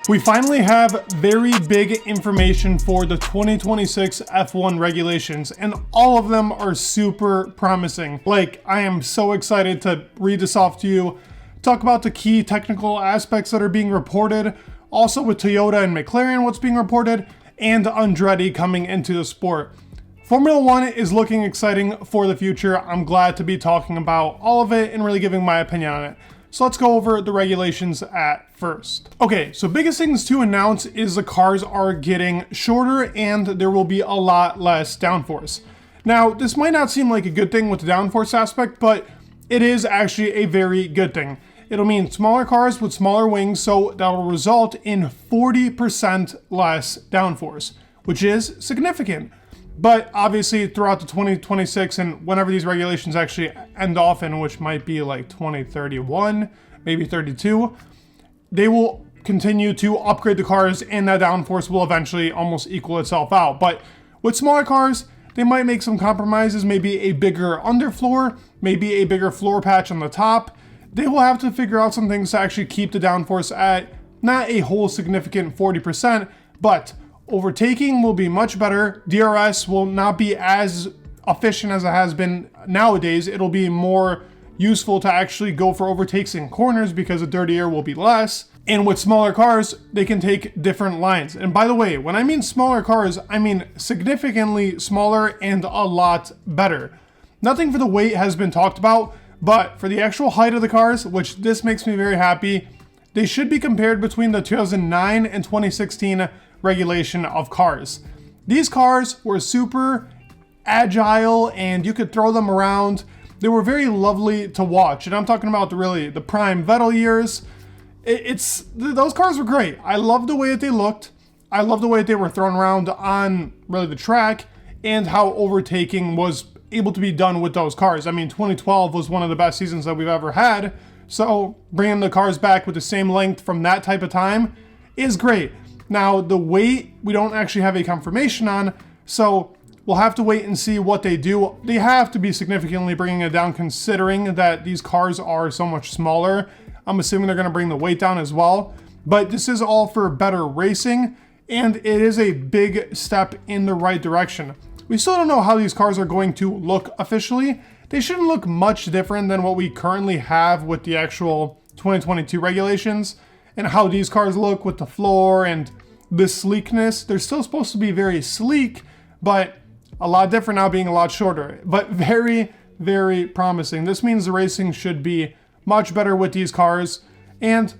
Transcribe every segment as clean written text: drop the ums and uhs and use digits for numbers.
We finally have very big information for the 2026 F1 regulations, and all of them are super promising. Like, I am so excited to read this off to you, talk about the key technical aspects that are being reported, also with Toyota and McLaren, what's being reported, and Andretti coming into the sport. Formula One is looking exciting for the future. I'm glad to be talking about all of it and really giving my opinion on it. So let's go over the regulations at first. Okay, so biggest things to announce is the cars are getting shorter and there will be a lot less downforce. Now, this might not seem like a good thing with the downforce aspect, but it is actually a very good thing. It'll mean smaller cars with smaller wings, so that will result in 40% less downforce, which is significant. But obviously throughout the 2026 and whenever these regulations actually end off in, which might be like 2031, maybe 32, they will continue to upgrade the cars and that downforce will eventually almost equal itself out. But with smaller cars, they might make some compromises, maybe a bigger underfloor, maybe a bigger floor patch on the top. They will have to figure out some things to actually keep the downforce at not a whole significant 40%, but overtaking will be much better. DRS will not be as efficient as it has been nowadays. It'll be more useful to actually go for overtakes in corners because the dirty air will be less. And with smaller cars, they can take different lines. And by the way, when I mean smaller cars, I mean significantly smaller and a lot better. Nothing for the weight has been talked about, but for the actual height of the cars, which this makes me very happy, they should be compared between the 2009 and 2016 regulation of cars. These cars were super agile and you could throw them around. They were very lovely to watch. And I'm talking about the prime Vettel years. Those cars were great. I loved the way that they looked. I loved the way that they were thrown around on really the track and how overtaking was able to be done with those cars. I mean, 2012 was one of the best seasons that we've ever had. So bringing the cars back with the same length from that type of time is great. Now, the weight, we don't actually have a confirmation on, so we'll have to wait and see what they do. They have to be significantly bringing it down considering that these cars are so much smaller. I'm assuming they're going to bring the weight down as well. But this is all for better racing, and it is a big step in the right direction. We still don't know how these cars are going to look officially. They shouldn't look much different than what we currently have with the actual 2022 regulations. And how these cars look with the floor and the sleekness. They're still supposed to be very sleek, but a lot different now being a lot shorter. But very, very promising. This means the racing should be much better with these cars. And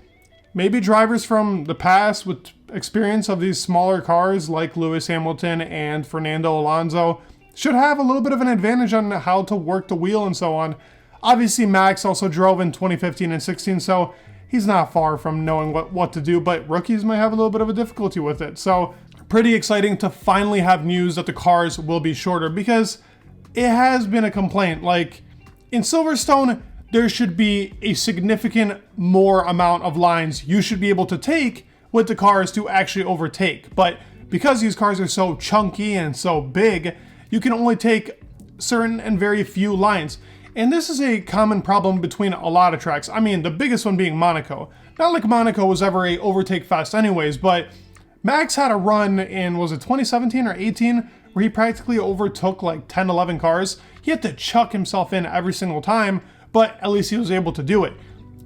maybe drivers from the past with experience of these smaller cars like Lewis Hamilton and Fernando Alonso should have a little bit of an advantage on how to work the wheel and so on. Obviously, Max also drove in 2015 and 16, so he's not far from knowing what to do, but rookies might have a little bit of a difficulty with it. So pretty exciting to finally have news that the cars will be shorter because it has been a complaint. Like in Silverstone, there should be a significant more amount of lines you should be able to take with the cars to actually overtake. But because these cars are so chunky and so big, you can only take certain and very few lines. And this is a common problem between a lot of tracks. I mean, the biggest one being Monaco. Not like Monaco was ever a overtake fest anyways, but Max had a run in, was it 2017 or 18, where he practically overtook like 10, 11 cars. He had to chuck himself in every single time, but at least he was able to do it.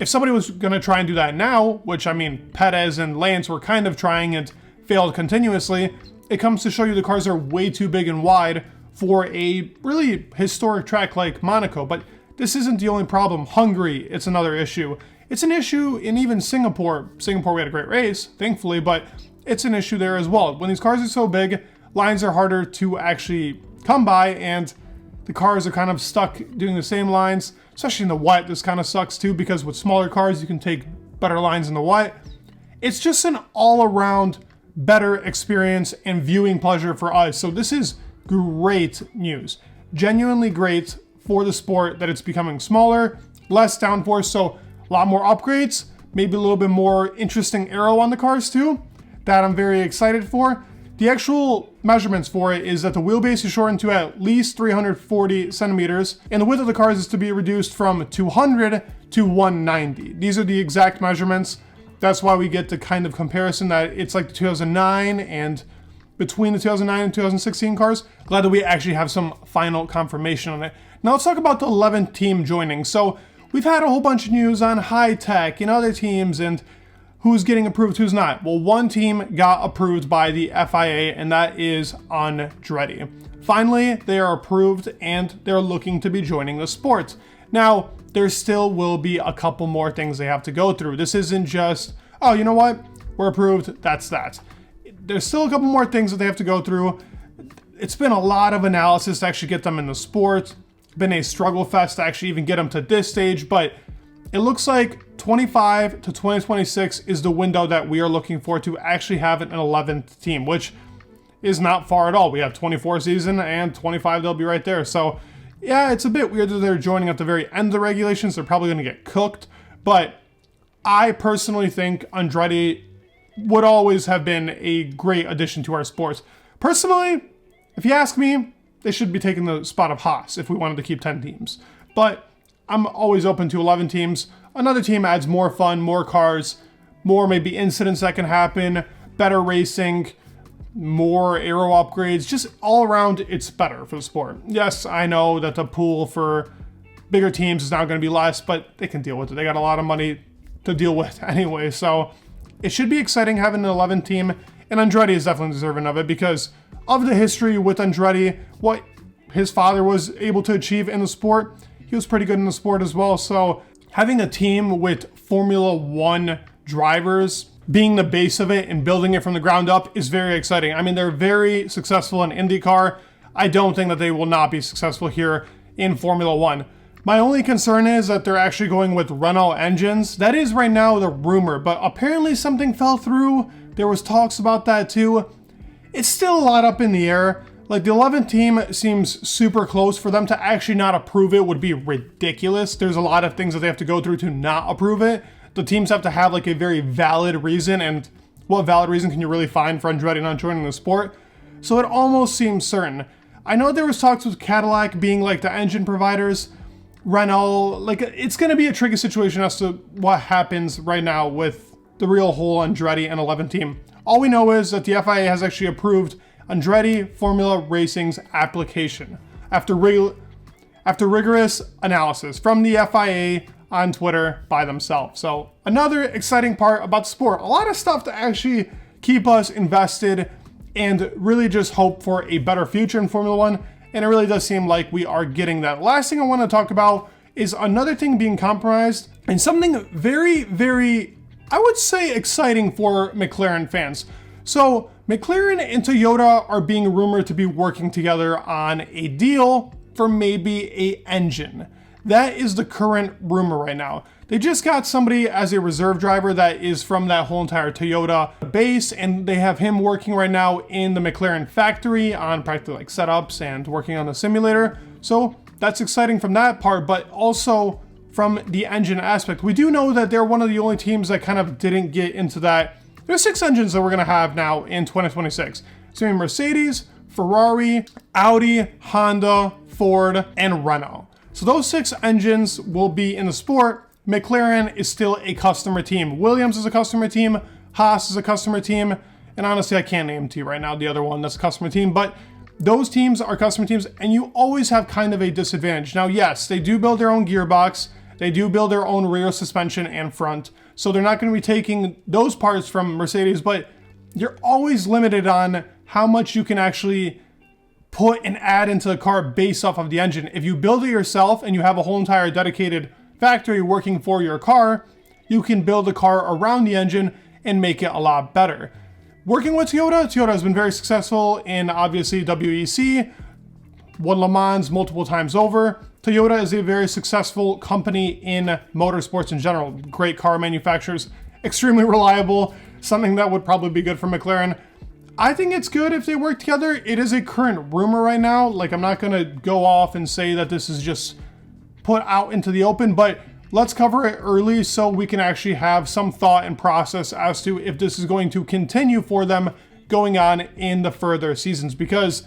If somebody was going to try and do that now, which I mean, Perez and Lance were kind of trying and failed continuously, it comes to show you the cars are way too big and wide for a really historic track like Monaco. But this isn't the only problem. Hungary, it's another issue. It's an issue in even Singapore. Singapore, we had a great race, thankfully, but it's an issue there as well. When these cars are so big, lines are harder to actually come by, and the cars are kind of stuck doing the same lines, especially in the wet. This kind of sucks too, because with smaller cars, you can take better lines in the wet. It's just an all-around better experience and viewing pleasure for us. So this is great news. Genuinely great for the sport that it's becoming smaller, less downforce, so a lot more upgrades, maybe a little bit more interesting aero on the cars too, that I'm very excited for. The actual measurements for it is that the wheelbase is shortened to at least 340 centimeters, and the width of the cars is to be reduced from 200 to 190. These are the exact measurements. That's why we get the kind of comparison that it's like the 2009 and between the 2009 and 2016 cars. Glad that we actually have some final confirmation on it. Now let's talk about the 11th team joining. So we've had a whole bunch of news on high tech and other teams and who's getting approved, who's not. Well, one team got approved by the FIA, and that is Andretti. Finally, they are approved and they're looking to be joining the sport. Now, there still will be a couple more things they have to go through. This isn't just, oh, you know what? We're approved, that's that. There's still a couple more things that they have to go through. It's been a lot of analysis to actually get them in the sport. It's been a struggle fest to actually even get them to this stage, but it looks like 25 to 2026 is the window that we are looking for to actually have an 11th team, which is not far at all. We have 24 season and 25, they'll be right there. So yeah, it's a bit weird that they're joining at the very end of the regulations. They're probably going to get cooked, but I personally think Andretti would always have been a great addition to our sports. Personally, if you ask me, they should be taking the spot of Haas if we wanted to keep 10 teams. But I'm always open to 11 teams. Another team adds more fun, more cars, more maybe incidents that can happen, better racing, more aero upgrades, just all around it's better for the sport. Yes, I know that the pool for bigger teams is now going to be less, but they can deal with it. They got a lot of money to deal with anyway, so it should be exciting having an 11 team, and Andretti is definitely deserving of it because of the history with Andretti, what his father was able to achieve in the sport. He was pretty good in the sport as well, so having a team with Formula One drivers being the base of it and building it from the ground up is very exciting. I mean, they're very successful in IndyCar. I don't think that they will not be successful here in Formula One. My only concern is that they're actually going with Renault engines. That is right now the rumor, but apparently something fell through. There was talks about that too. It's still a lot up in the air. Like the 11th team seems super close. For them to actually not approve it would be ridiculous. There's a lot of things that they have to go through to not approve it. The teams have to have like a very valid reason, and what valid reason can you really find for Andretti not joining the sport? So it almost seems certain. I know there was talks with Cadillac being like the engine providers, Renault, like it's going to be a tricky situation as to what happens right now with the real whole Andretti and 11 team. All we know is that the FIA has actually approved Andretti Formula Racing's application after rigorous analysis from the FIA on Twitter by themselves. So another exciting part about the sport. A lot of stuff to actually keep us invested and really just hope for a better future in Formula One. And it really does seem like we are getting that. Last thing I want to talk about is another thing being compromised and something very, very, I would say, exciting for McLaren fans. So McLaren and Toyota are being rumored to be working together on a deal for maybe an engine. That is the current rumor right now. They just got somebody as a reserve driver that is from that whole entire Toyota base, and they have him working right now in the McLaren factory on practically like setups and working on the simulator. So that's exciting from that part, but also from the engine aspect. We do know that they're one of the only teams that kind of didn't get into that. There's 6 engines that we're gonna have now in 2026. So Mercedes, Ferrari, Audi, Honda, Ford, and Renault. So those 6 engines will be in the sport. McLaren is still a customer team. Williams is a customer team. Haas is a customer team. And honestly, I can't name to you right now the other one that's a customer team, but those teams are customer teams, and you always have kind of a disadvantage. Now, yes, they do build their own gearbox. They do build their own rear suspension and front. So they're not going to be taking those parts from Mercedes, but you're always limited on how much you can actually put and add into the car based off of the engine. If you build it yourself and you have a whole entire dedicated factory working for your car, you can build a car around the engine and make it a lot better. Working with Toyota has been very successful in obviously WEC, won Le Mans multiple times over. Toyota is a very successful company in motorsports in general. Great car manufacturers, extremely reliable, something that would probably be good for McLaren. I think it's good if they work together. It is a current rumor right now. Like, I'm not going to go off and say that this is just put out into the open, but let's cover it early so we can actually have some thought and process as to if this is going to continue for them going on in the further seasons, because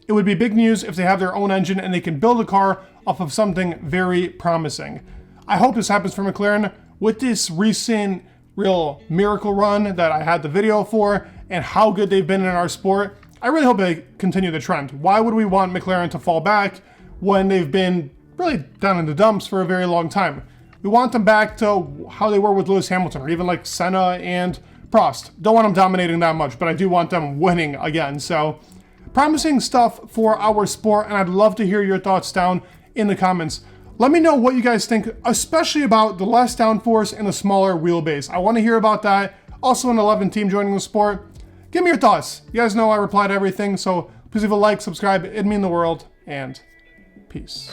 it would be big news if they have their own engine and they can build a car off of something very promising. I hope this happens for McLaren. With this recent real miracle run that I had the video for and how good they've been in our sport. I really hope they continue the trend. Why would we want McLaren to fall back when they've been really down in the dumps for a very long time? We want them back to how they were with Lewis Hamilton, or even like Senna and Prost. Don't want them dominating that much, but I do want them winning again. So promising stuff for our sport, and I'd love to hear your thoughts down in the comments. Let me know what you guys think, especially about the less downforce and the smaller wheelbase. I want to hear about that. Also an 11 team joining the sport. Give me your thoughts. You guys know I reply to everything, so please leave a like, subscribe, it'd mean the world, and peace.